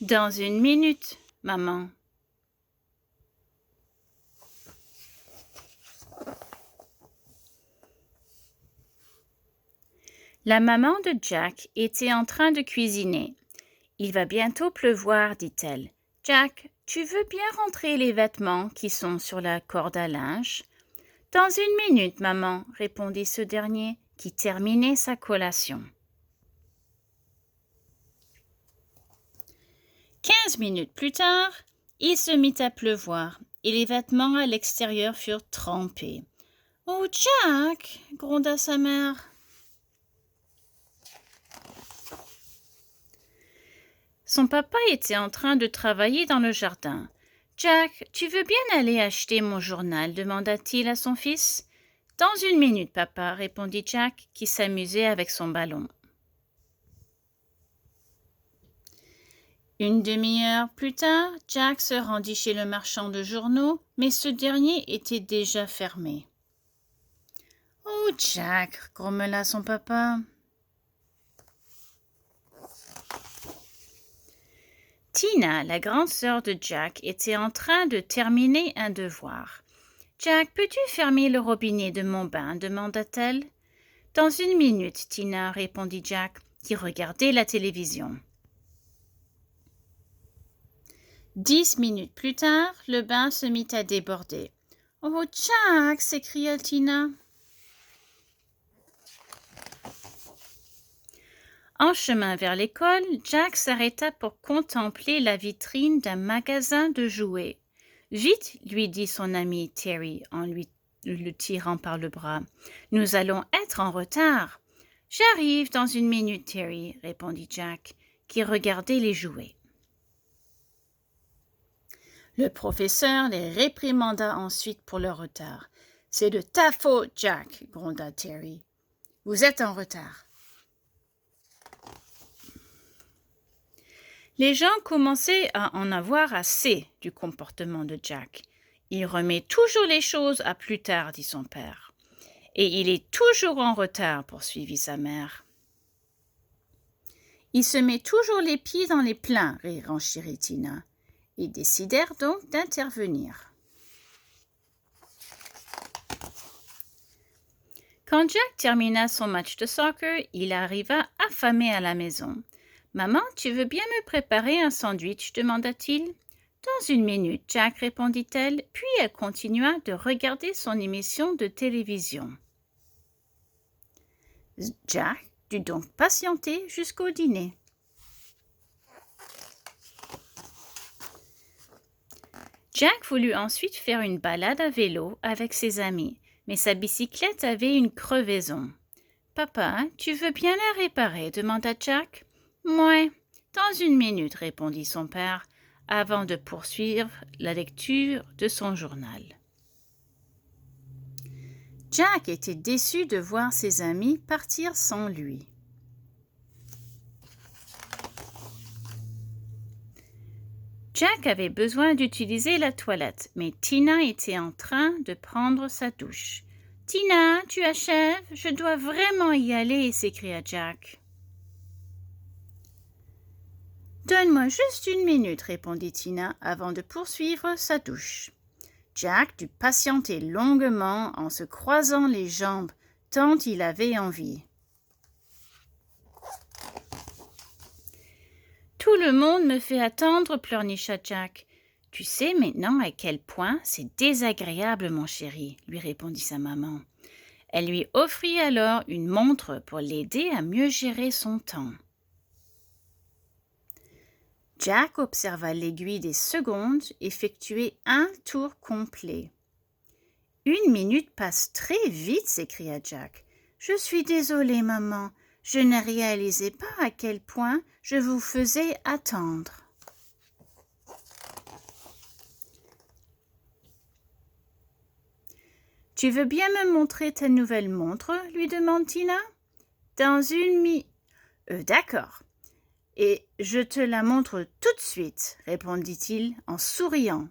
Dans une minute, maman. La maman de Jack était en train de cuisiner. « Il va bientôt pleuvoir, dit-elle. Jack, tu veux bien rentrer les vêtements qui sont sur la corde à linge? Dans une minute, maman, répondit ce dernier, qui terminait sa collation. 15 minutes plus tard, il se mit à pleuvoir et les vêtements à l'extérieur furent trempés. « Oh, Jack !» gronda sa mère. Son papa était en train de travailler dans le jardin. « Jack, tu veux bien aller acheter mon journal ?» demanda-t-il à son fils. « Dans une minute, papa, » répondit Jack, qui s'amusait avec son ballon. Une demi-heure plus tard, Jack se rendit chez le marchand de journaux, mais ce dernier était déjà fermé. « Oh, Jack !» grommela son papa. Tina, la grande sœur de Jack, était en train de terminer un devoir. « Jack, peux-tu fermer le robinet de mon bain ?» demanda-t-elle. « Dans une minute, Tina, » répondit Jack, qui regardait la télévision. 10 minutes plus tard, le bain se mit à déborder. « Oh, Jack !» s'écria Tina. En chemin vers l'école, Jack s'arrêta pour contempler la vitrine d'un magasin de jouets. « Vite !» lui dit son ami Terry en le tirant par le bras. « Nous allons être en retard. »« J'arrive dans une minute, Terry, » répondit Jack, qui regardait les jouets. Le professeur les réprimanda ensuite pour leur retard. « C'est de ta faute, Jack, » gronda Terry. « Vous êtes en retard. » Les gens commençaient à en avoir assez du comportement de Jack. « Il remet toujours les choses à plus tard, » dit son père. « Et il est toujours en retard, » poursuivit sa mère. « Il se met toujours les pieds dans les plats, » renchérit Tina. Ils décidèrent donc d'intervenir. Quand Jack termina son match de soccer, il arriva affamé à la maison. « Maman, tu veux bien me préparer un sandwich ?» demanda-t-il. « Dans une minute, Jack, » répondit-elle, puis elle continua de regarder son émission de télévision. Jack dut donc patienter jusqu'au dîner. Jack voulut ensuite faire une balade à vélo avec ses amis, mais sa bicyclette avait une crevaison. « Papa, tu veux bien la réparer ?» demanda Jack. « Mouais, dans une minute, » répondit son père, avant de poursuivre la lecture de son journal. Jack était déçu de voir ses amis partir sans lui. Jack avait besoin d'utiliser la toilette, mais Tina était en train de prendre sa douche. « Tina, tu achèves? Je dois vraiment y aller » s'écria Jack. « Donne-moi juste une minute » répondit Tina avant de poursuivre sa douche. Jack dut patienter longuement en se croisant les jambes tant il avait envie. « Tout le monde me fait attendre » pleurnicha Jack. « Tu sais maintenant à quel point c'est désagréable, mon chéri » lui répondit sa maman. Elle lui offrit alors une montre pour l'aider à mieux gérer son temps. Jack observa l'aiguille des secondes effectuer un tour complet. « Une minute passe très vite » s'écria Jack. « Je suis désolé, maman. Je ne réalisais pas à quel point je vous faisais attendre. » « Tu veux bien me montrer ta nouvelle montre ?» lui demande Tina. « Dans une D'accord. Et je te la montre tout de suite, » répondit-il en souriant.